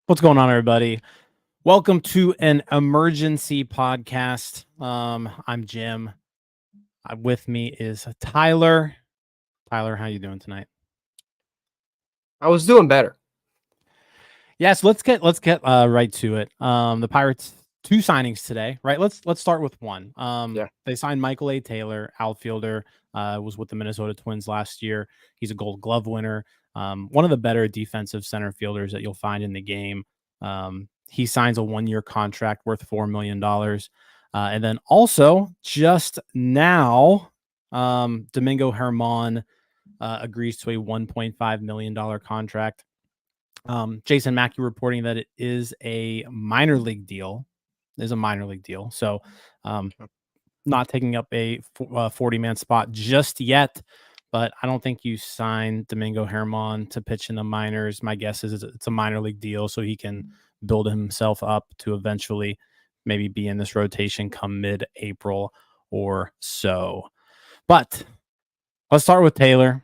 What's going on, everybody? Welcome to an emergency podcast. I'm Jim. With me is Tyler. Tyler, how you doing tonight? I was doing better. Yes, let's get right to it. The Pirates two signings today, right? Let's start with one. They signed Michael A. Taylor, outfielder. Was with the Minnesota Twins last year. He's a Gold Glove winner. One of the better defensive center fielders that you'll find in the game. He signs a 1-year contract worth $4 million. And then also just now, Domingo German agrees to a $1.5 million contract. Jason Mackey reporting that it is a minor league deal. So not taking up a 40-man spot just yet. But I don't think you sign Domingo German to pitch in the minors. My guess is it's a minor league deal, so he can build himself up to eventually maybe be in this rotation come mid-April or so. But let's start with Taylor.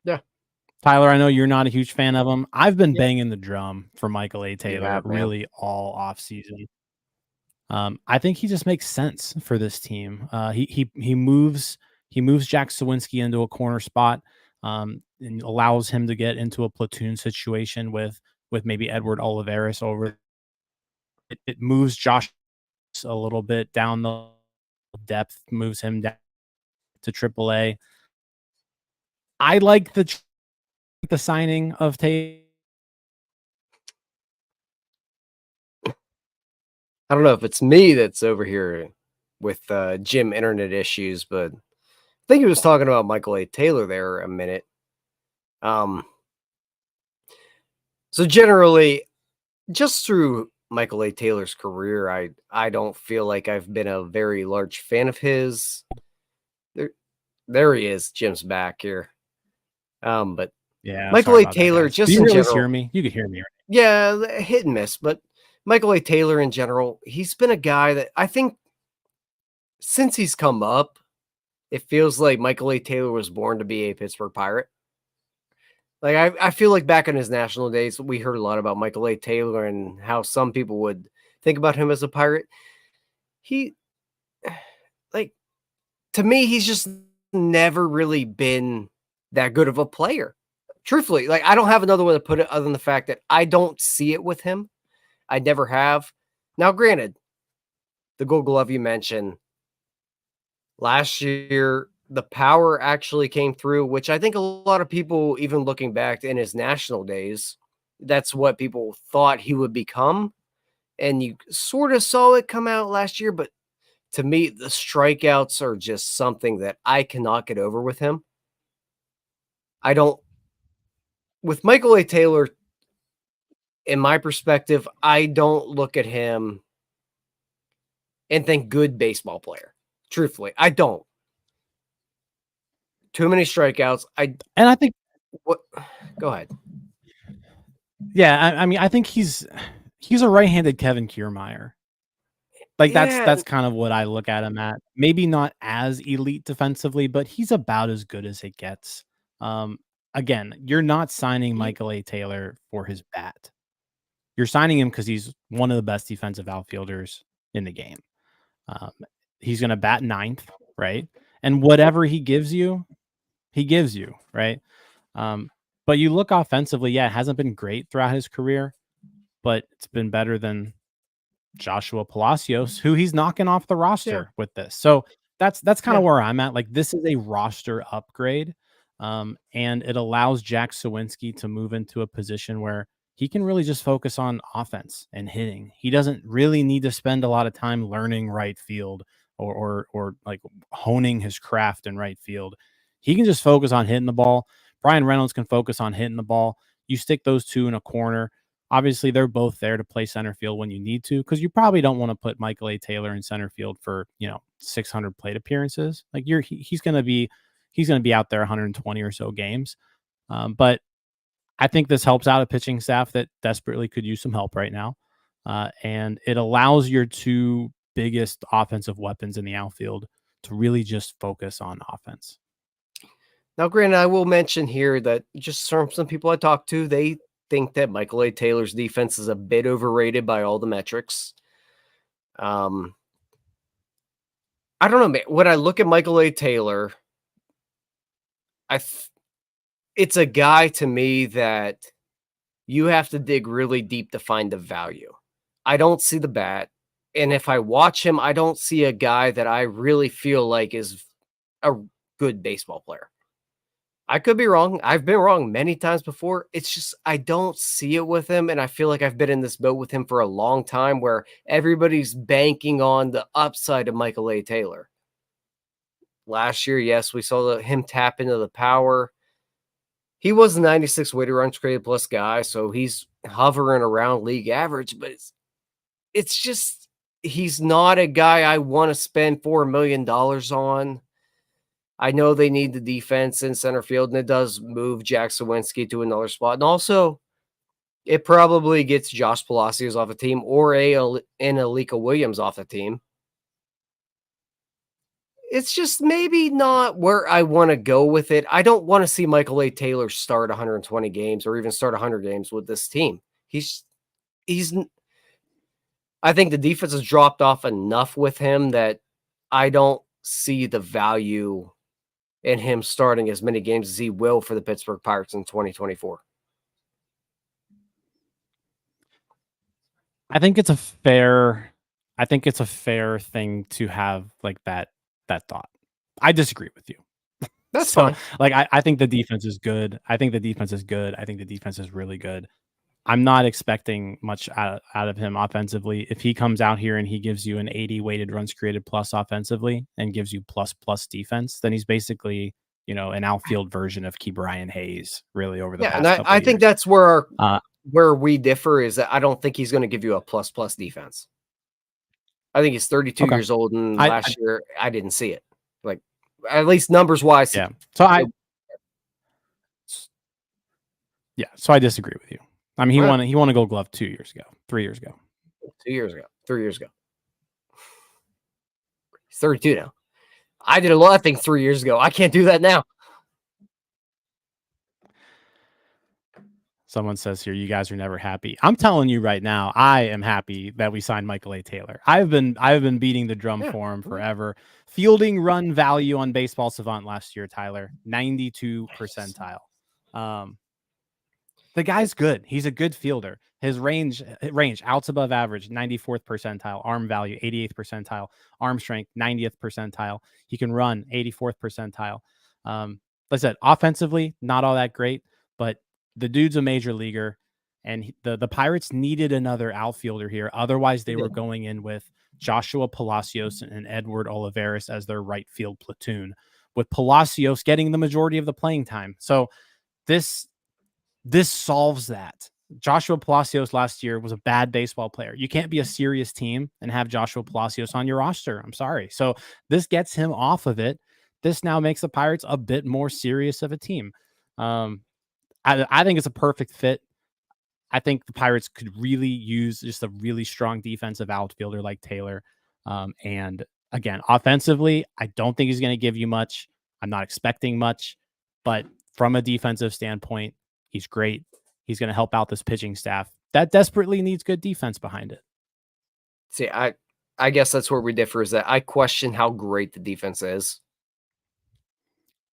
Yeah. Tyler, I know you're not a huge fan of him. I've been banging the drum for Michael A. Taylor really all offseason. I think he just makes sense for this team. He moves Jack Sawinski into a corner spot and allows him to get into a platoon situation with maybe Edward Olivares over. It moves Josh a little bit down the depth, moves him down to AAA. I like the signing of Taylor. I don't know if it's me that's over here with Jim internet issues, but I think he was talking about Michael A. Taylor there a minute. So generally, just through Michael A. Taylor's career, I don't feel like I've been a very large fan of his. There he is. Jim's back here. But yeah, Michael A. Taylor, just in general, hear me? You could hear me. Right? Yeah, hit and miss, but Michael A. Taylor in general, he's been a guy that I think since he's come up, it feels like Michael A. Taylor was born to be a Pittsburgh Pirate. Like I feel like back in his national days, we heard a lot about Michael A. Taylor and how some people would think about him as a Pirate. To me, he's just never really been that good of a player. Truthfully, I don't have another way to put it other than the fact that I don't see it with him. I never have. Now, granted, the Gold Glove you mentioned, last year, the power actually came through, which I think a lot of people, even looking back in his national days, that's what people thought he would become. And you sort of saw it come out last year, but to me, the strikeouts are just something that I cannot get over with him. With Michael A. Taylor, in my perspective, I don't look at him and think good baseball player. Truthfully, I don't. Too many strikeouts. I think what? Go ahead. Yeah, I mean, I think he's a right-handed Kevin Kiermaier. That's kind of what I look at him at. Maybe not as elite defensively, but he's about as good as it gets. Again, you're not signing Michael A. Taylor for his bat. You're signing him because he's one of the best defensive outfielders in the game. He's going to bat ninth, right? And whatever he gives you, right? But you look offensively, it hasn't been great throughout his career, but it's been better than Joshua Palacios, who he's knocking off the roster with this. So that's kind of where I'm at. This is a roster upgrade. And it allows Jack Sawinski to move into a position where he can really just focus on offense and hitting. He doesn't really need to spend a lot of time learning right field or honing his craft in right field. He can just focus on hitting the ball. Brian Reynolds can focus on hitting the ball. You stick those two in a corner. Obviously, they're both there to play center field when you need to, because you probably don't want to put Michael A. Taylor in center field for 600 plate appearances. He's going to be out there 120 or so games. But I think this helps out a pitching staff that desperately could use some help right now. And it allows your two biggest offensive weapons in the outfield to really just focus on offense. Now, granted, I will mention here that just from some people I talked to, they think that Michael A. Taylor's defense is a bit overrated by all the metrics. I don't know, man. When I look at Michael A. Taylor, it's a guy to me that you have to dig really deep to find the value. I don't see the bat. And if I watch him, I don't see a guy that I really feel like is a good baseball player. I could be wrong. I've been wrong many times before. It's just I don't see it with him. And I feel like I've been in this boat with him for a long time where everybody's banking on the upside of Michael A. Taylor. Last year, yes, we saw him tap into the power. He was a 96 weighted runs created plus guy, so he's hovering around league average, but it's just he's not a guy I want to spend $4 million on. I know they need the defense in center field, and it does move Jack Sawinski to another spot. And also, it probably gets Josh Palacios off the team or an Alika Williams off the team. It's just maybe not where I want to go with it. I don't want to see Michael A. Taylor start 120 games or even start 100 games with this team. I think the defense has dropped off enough with him that I don't see the value in him starting as many games as he will for the Pittsburgh Pirates in 2024. I think it's a fair thing to have like that thought. I disagree with you. That's fine. Like I think the defense is good. I think the defense is really good. I'm not expecting much out of him offensively. If he comes out here and he gives you an 80 weighted runs created plus offensively and gives you plus defense, then he's basically, an outfield version of Ke'Bryan Hayes really over the past couple I of think years. that's where we differ is that I don't think he's going to give you a plus defense. I think he's 32 years old, and last year I didn't see it. Like, at least numbers wise. Yeah. So I disagree with you. I mean, he won a Gold Glove 3 years ago. 3 years ago. He's 32 now. I did a lot of things 3 years ago. I can't do that now. Someone says here, you guys are never happy. I'm telling you right now, I am happy that we signed Michael A. Taylor. I've been beating the drum for him forever. Fielding run value on Baseball Savant last year, Tyler, 92 percentile. The guy's good. He's a good fielder. His range outs above average, 94th percentile. Arm value, 88th percentile. Arm strength, 90th percentile. He can run, 84th percentile. Like I said, offensively, not all that great, but the dude's a major leaguer, and the Pirates needed another outfielder here. Otherwise, they were going in with Joshua Palacios and Edward Olivares as their right field platoon, with Palacios getting the majority of the playing time. So this solves that. Joshua Palacios last year was a bad baseball player. You can't be a serious team and have Joshua Palacios on your roster. I'm sorry. So this gets him off of it. This now makes the Pirates a bit more serious of a team. I think it's a perfect fit. I think the Pirates could really use just a really strong defensive outfielder like Taylor. And again, offensively, I don't think he's going to give you much. I'm not expecting much, but from a defensive standpoint, he's great. He's going to help out this pitching staff that desperately needs good defense behind it. See, I guess that's where we differ, is that I question how great the defense is.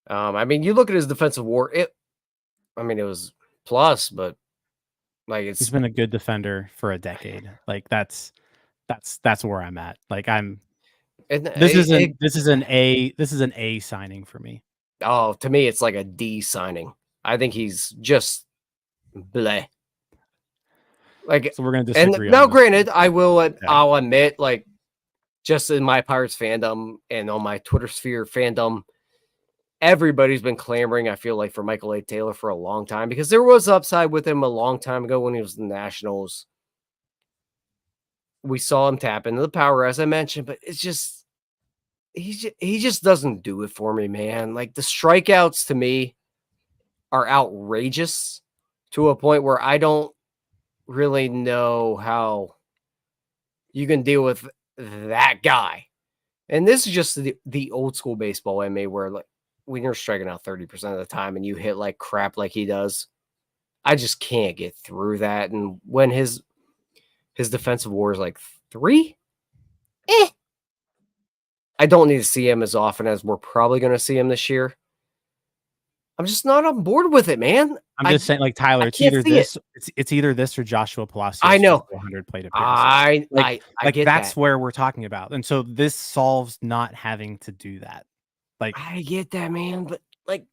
I mean, you look at his defensive WAR, it was plus, but like he's been a good defender for a decade. Like that's where I'm at. Like this is an A signing for me. Oh, to me, it's like a D signing. I think he's just bleh. Like, so we're gonna disagree. And now, granted, I'll admit, like, just in my Pirates fandom and on my Twitter sphere fandom, everybody's been clamoring, I feel like, for Michael A. Taylor for a long time, because there was upside with him a long time ago when he was in the Nationals. We saw him tap into the power, as I mentioned, but it's just he just doesn't do it for me, man. Like, the strikeouts to me are outrageous to a point where I don't really know how you can deal with that guy. And this is just the old school baseball in me, where like when you're striking out 30% of the time and you hit like crap like he does, I just can't get through that. And when his defensive WAR is like 3, I don't need to see him as often as we're probably going to see him this year. I'm just not on board with it, man. I'm just saying, like, Tyler, I it's can't either see it. this, it's either this or Joshua Palacios I know. for 400 plate appearances. I get that's that. where we're talking about. And so this solves not having to do that. Like, I get that, man, but like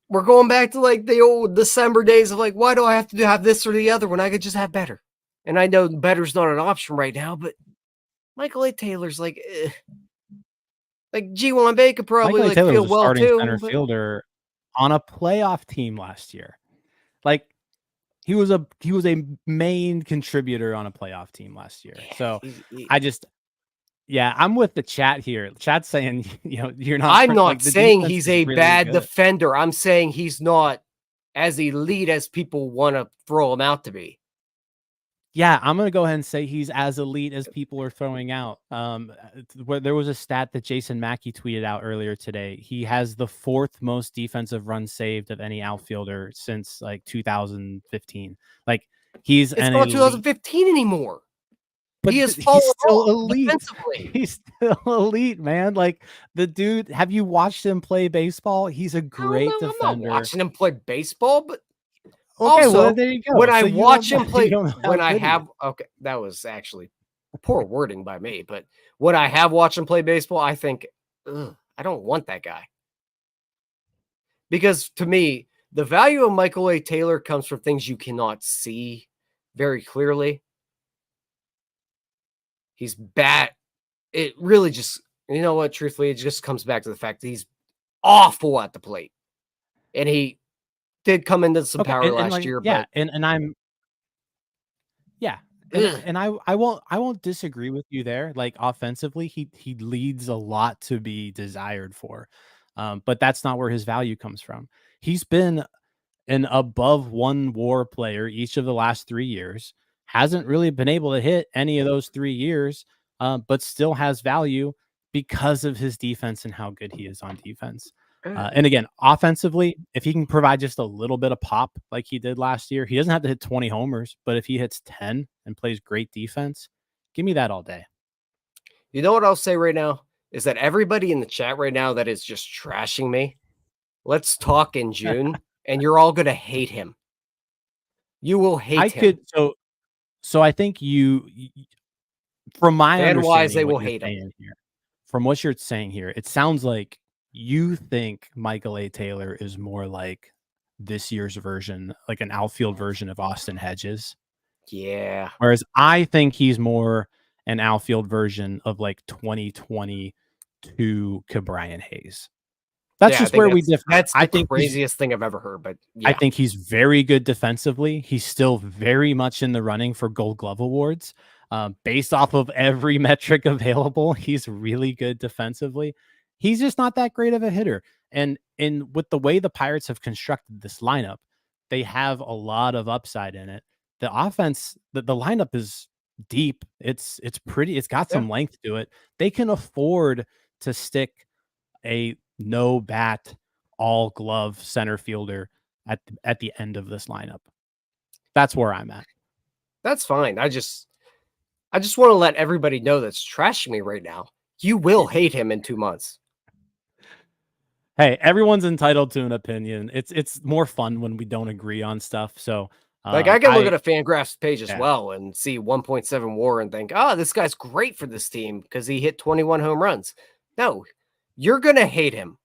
we're going back to like the old December days of like, why do I have to have this or the other when I could just have better? And I know better's not an option right now, but Michael A. Taylor's like, like G1 Bay could probably Michael A. like Taylor feel was a well starting too. center But fielder on a playoff team last year. Like, he was a main contributor on a playoff team last year. So I'm with the chat here. Chat's saying, you're not. I'm not like, the saying defense he's is a really bad good. defender. I'm saying he's not as elite as people want to throw him out to be. Yeah, I'm gonna go ahead and say he's as elite as people are throwing out. Where there was a stat that Jason Mackey tweeted out earlier today. He has the 4th most defensive runs saved of any outfielder since like 2015. Like, he's It's an not elite, 2015 anymore. but He is he's still off elite. defensively. He's still elite, man. Like, the dude. Have you watched him play baseball? He's a great defender. I'm not watching him play baseball, but okay, also, well, there you go. when I So you watch don't him play, you don't know when how I good he have is. okay, that was actually poor wording by me, but when I have watched him play baseball, I think, ugh, I don't want that guy. Because to me, the value of Michael A. Taylor comes from things you cannot see very clearly. He's bad. It really just, you know what, truthfully, it just comes back to the fact that he's awful at the plate. And he did come into some Okay, power and last like, year, yeah, but and I'm yeah, ugh. and I won't disagree with you there. Like, offensively, he leads a lot to be desired for, but that's not where his value comes from. He's been an above 1 WAR player each of the last 3 years. Hasn't really been able to hit any of those 3 years, but still has value because of his defense and how good he is on defense. And again, offensively, if he can provide just a little bit of pop like he did last year, he doesn't have to hit 20 homers, but if he hits 10 and plays great defense, give me that all day. You know what I'll say right now is that everybody in the chat right now that is just trashing me, let's talk in June, and you're all going to hate him. You will hate him. So I think from my Fan-wise, understanding they of what will you're hate him. saying here, from what you're saying here, it sounds like you think Michael A. Taylor is more like this year's version, like an outfield version of Austin Hedges. Yeah. Whereas I think he's more an outfield version of like 2022 Brian Hayes. That's just where we differ. That's I the think craziest thing I've ever heard, but I yeah. think he's very good defensively. He's still very much in the running for Gold Glove awards. Based off of every metric available, he's really good defensively. He's just not that great of a hitter. And with the way the Pirates have constructed this lineup, they have a lot of upside in it. The offense, the lineup is deep. It's pretty. It's got some length to it. They can afford to stick a no bat, all glove center fielder at the end of this lineup. That's where I'm at. That's fine. I just want to let everybody know that's trashing me right now. You will hate him in 2 months. Hey, everyone's entitled to an opinion. It's more fun when we don't agree on stuff. So like, I can look at a Fangraphs page as well and see 1.7 WAR and think, oh, this guy's great for this team because he hit 21 home runs. No, you're going to hate him.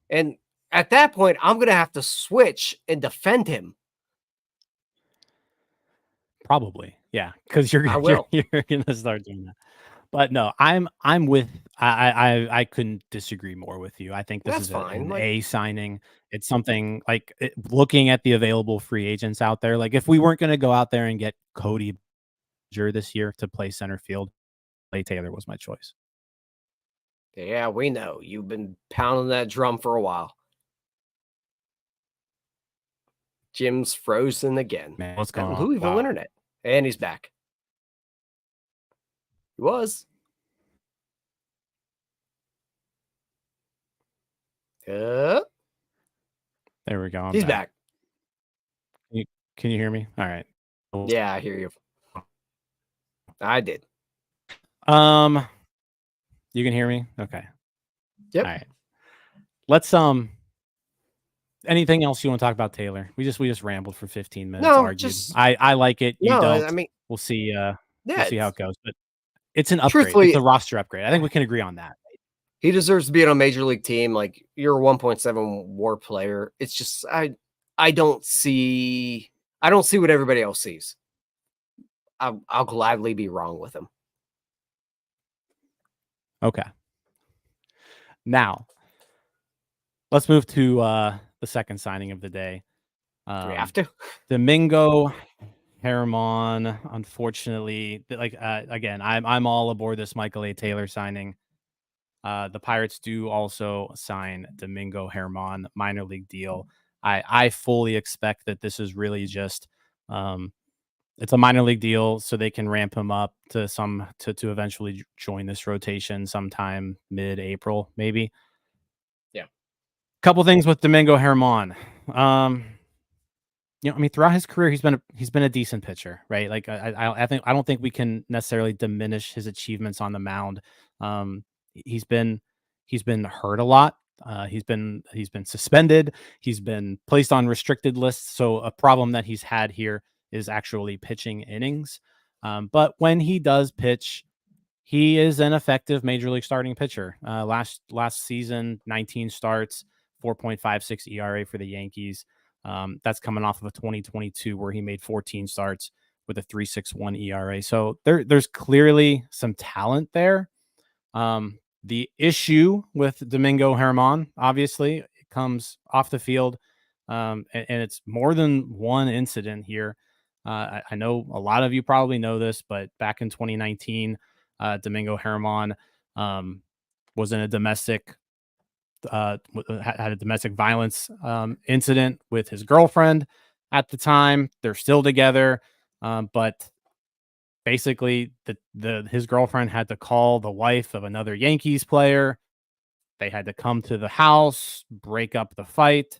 And at that point, I'm going to have to switch and defend him. Probably. Yeah. Because you're going to start doing that. But no, I'm with I couldn't disagree more with you. I think this is an A signing. It's something like looking at the available free agents out there. Like, if we weren't going to go out there and get Cody this year to play center field, Clay Taylor was my choice. Yeah, we know. You've been pounding that drum for a while. Jim's frozen again. Man, what's going on? Louisville internet. And he's back. He was. There we go. He's back. Can you hear me? All right. Yeah, I hear you. I did. You can hear me? Okay. Yep. All right. Let's anything else you want to talk about, Taylor? We just rambled for 15 minutes, No, argued. just I like it. You no. don't. I mean, We'll see. We'll yeah. see how it goes. But it's an upgrade. It's Truthfully, a roster upgrade. I think we can agree on that. he deserves to be on a major league team. Like, you're a 1.7 WAR player. It's just I don't see what everybody else sees. I'll gladly be wrong with him. Okay. Now, let's move to the second signing of the day. Do we have to? Domingo German, unfortunately, again, I'm all aboard this Michael A. Taylor signing. The Pirates do also sign Domingo German, minor league deal. I fully expect that this is really just it's a minor league deal, so they can ramp him up to eventually join this rotation sometime mid-April, maybe. Yeah. Couple things with Domingo German. I mean, throughout his career, he's been a decent pitcher, right? Like I don't think we can necessarily diminish his achievements on the mound. He's been hurt a lot. He's been suspended. He's been placed on restricted lists. So a problem that he's had here is actually pitching innings. But when he does pitch, he is an effective major league starting pitcher. Last season, 19 starts, 4.56 ERA for the Yankees. That's coming off of a 2022 where he made 14 starts with a 3.61 ERA. So there's clearly some talent there. The issue with Domingo German, obviously, it comes off the field, and it's more than one incident here. I know a lot of you probably know this, but back in 2019, Domingo German was in a domestic had a domestic violence incident with his girlfriend at the time. They're still together, but basically his girlfriend had to call the wife of another Yankees player. They had to come to the house, break up the fight.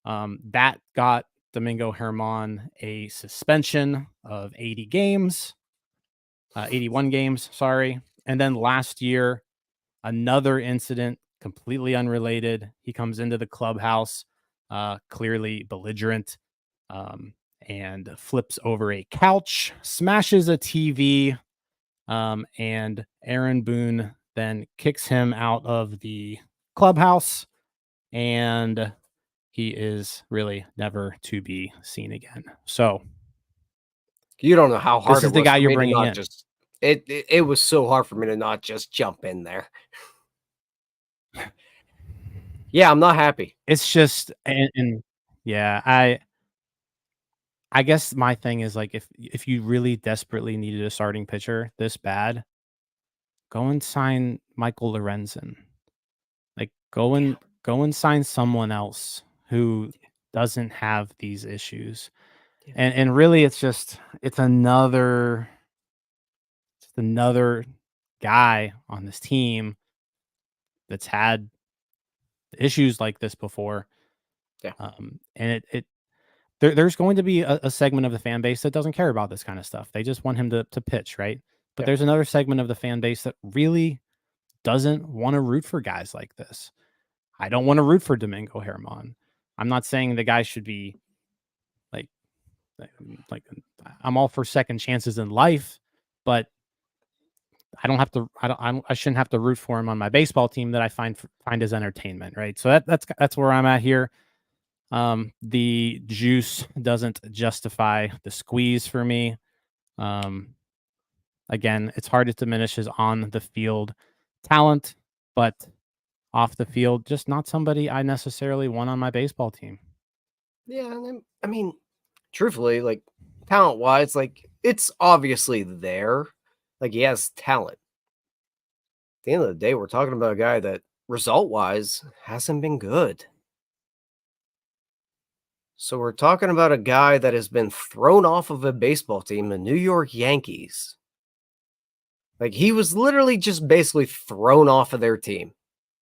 That got Domingo German a suspension of 81 games, sorry. And then last year, another incident, completely unrelated. He comes into the clubhouse, clearly belligerent, and flips over a couch, smashes a TV, and Aaron Boone then kicks him out of the clubhouse, and he is really never to be seen again. So You don't know how hard this is it the was guy for you're me to bringing not in. just it was so hard for me to not just jump in there. Yeah, I'm not happy. It's just, and yeah, I guess my thing is, like, if you really desperately needed a starting pitcher this bad, go and sign Michael Lorenzen. Like, go and sign someone else who doesn't have these issues. Yeah. And really, it's another guy on this team that's had issues like this before. Yeah. And there's going to be a segment of the fan base that doesn't care about this kind of stuff. They just want him to pitch, right? But Yeah. there's another segment of the fan base that really doesn't want to root for guys like this. I don't want to root for Domingo German. I'm not saying the guy should be like I'm all for second chances in life, but I don't have to. I shouldn't have to root for him on my baseball team that I find as entertainment, right? So that's where I'm at here. The juice doesn't justify the squeeze for me. Again, it's hard to diminish his on the field talent, but off the field, just not somebody I necessarily want on my baseball team. Yeah, I mean, truthfully, like, talent wise, like, it's obviously there. Like, he has talent. At the end of the day, we're talking about a guy that result wise hasn't been good. So we're talking about a guy that has been thrown off of a baseball team, the New York Yankees. Like, he was literally just basically thrown off of their team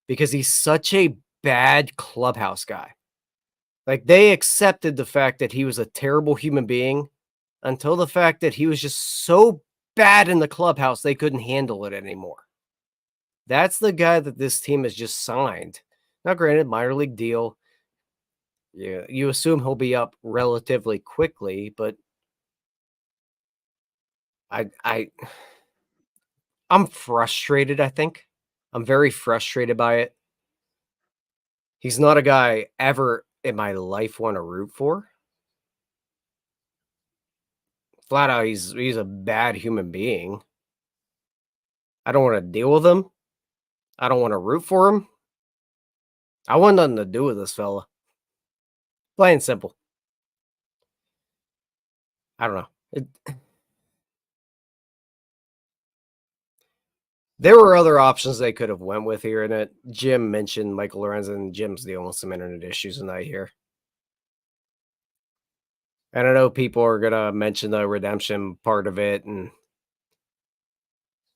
because he's such a bad clubhouse guy. Like, they accepted the fact that he was a terrible human being until the fact that he was just so bad in the clubhouse they couldn't handle it anymore. That's the guy that this team has just signed. Now, granted, minor league deal. Yeah, you assume he'll be up relatively quickly, but I'm frustrated, I think. I'm very frustrated by it. He's not a guy ever in my life want to root for. Flat out, he's a bad human being. I don't want to deal with him. I don't want to root for him. I want nothing to do with this fella. Plain and simple. I don't know. There were other options they could have went with here, and Jim mentioned Michael Lorenzen, and Jim's dealing with some internet issues tonight here. And I know people are going to mention the redemption part of it, and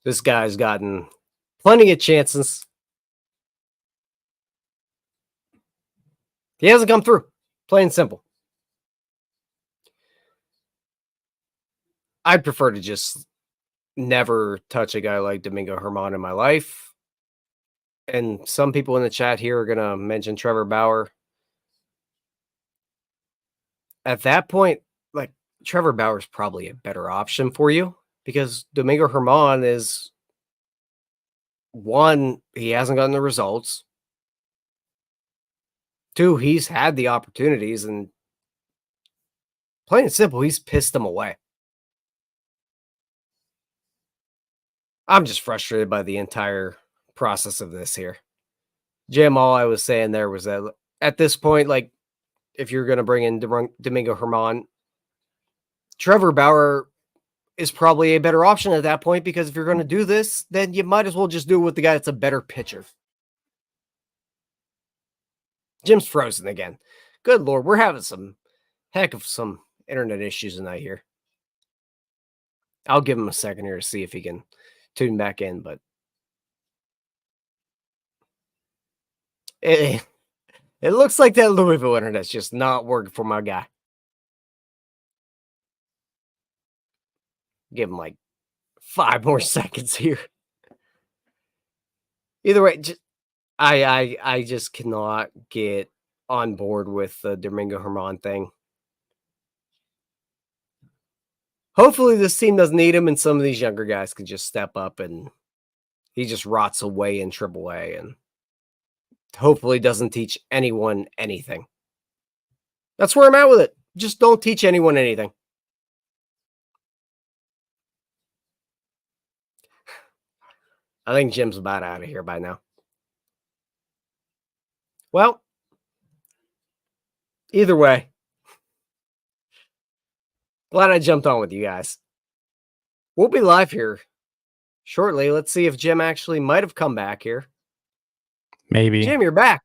this guy's gotten plenty of chances. He hasn't come through. Plain and simple. I'd prefer to just never touch a guy like Domingo German in my life. And some people in the chat here are going to mention Trevor Bauer. At that point, like, Trevor Bauer's probably a better option for you because Domingo German is, one, he hasn't gotten the results. Two, he's had the opportunities, and plain and simple, he's pissed them away. I'm just frustrated by the entire process of this here. Jim, all I was saying there was that at this point, like, if you're going to bring in Domingo German, Trevor Bauer is probably a better option at that point, because if you're going to do this, then you might as well just do it with the guy that's a better pitcher. Jim's frozen again. Good Lord, we're having some heck of some internet issues tonight here. I'll give him a second here to see if he can tune back in, but it looks like that Louisville internet's just not working for my guy. Give him like 5 more seconds here. Either way, I just cannot get on board with the Domingo German thing. Hopefully this team doesn't need him, and some of these younger guys can just step up, and he just rots away in AAA and hopefully doesn't teach anyone anything. That's where I'm at with it. Just don't teach anyone anything. I think Jim's about out of here by now. Well, either way, glad I jumped on with you guys. We'll be live here shortly. Let's see if Jim actually might have come back here. Maybe. Jim, you're back.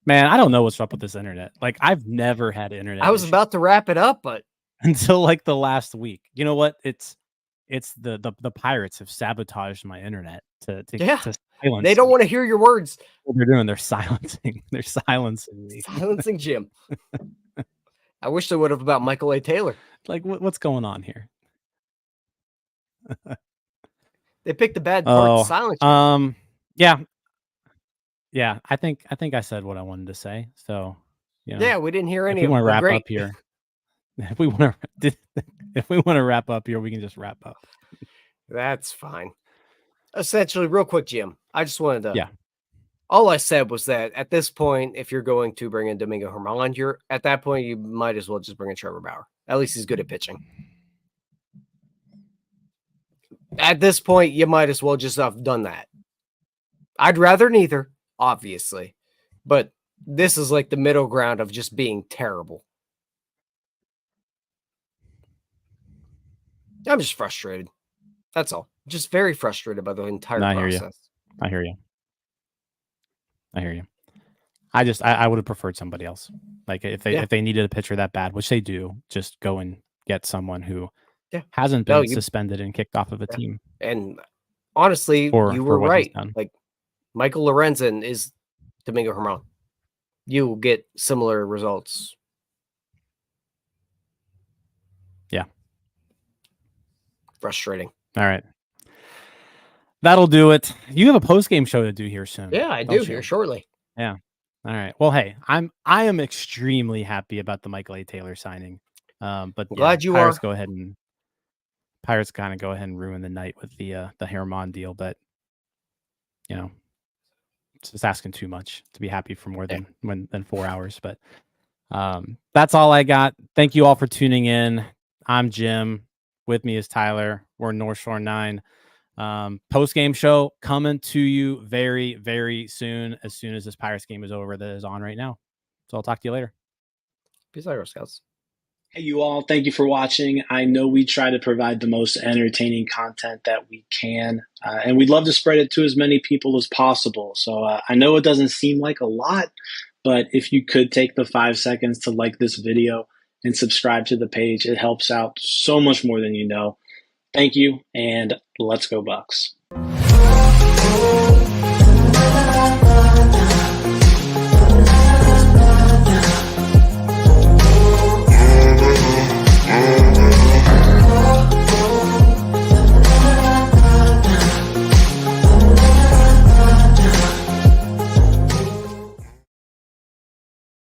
Man, I don't know what's up with this internet. Like, I've never had internet. I was about to wrap it up, but until like the last week. You know what? It's the pirates have sabotaged my internet to silence. They don't want to hear your words. What they're doing, they're silencing me. Silencing Jim. I wish they would have about Michael A. Taylor. Like, what's going on here? They picked the bad part to silence you. Yeah. I think I said what I wanted to say. So, you know, yeah, we didn't hear any. If we want to wrap up here, if we want to wrap up here, we can just wrap up. That's fine. Essentially, real quick, Jim, I just wanted to. Yeah. All I said was that at this point, if you're going to bring in Domingo German, at that point, you might as well just bring in Trevor Bauer. At least he's good at pitching. At this point, you might as well just have done that. I'd rather neither, obviously, but this is like the middle ground of just being terrible. I'm just frustrated. That's all. Just very frustrated by the entire process. I hear you. I would have preferred somebody else. Like, if they needed a pitcher that bad, which they do, just go and get someone who hasn't been suspended and kicked off of a team. And honestly, you were right. Like, Michael Lorenzen is Domingo German. You will get similar results frustrating. All right. That'll do it. You have a post-game show to do here soon. Yeah, I do here shortly. Yeah. All right. Well, hey, I am extremely happy about the Michael A. Taylor signing. But Glad you Pirates are. Pirates kind of go ahead and ruin the night with the Herman deal, but it's just asking too much to be happy for more than 4 hours. But that's all I got. Thank you all for tuning in. I'm Jim. With me is Tyler. We're North Shore 9. Post-game show coming to you very, very soon as this Pirates game is over that is on right now. So I'll talk to you later. Peace out, Girl Scouts. Hey, you all. Thank you for watching. I know we try to provide the most entertaining content that we can, and we'd love to spread it to as many people as possible. So I know it doesn't seem like a lot, but if you could take the 5 seconds to like this video and subscribe to the page, it helps out so much more than you know. Thank you, and let's go Bucks.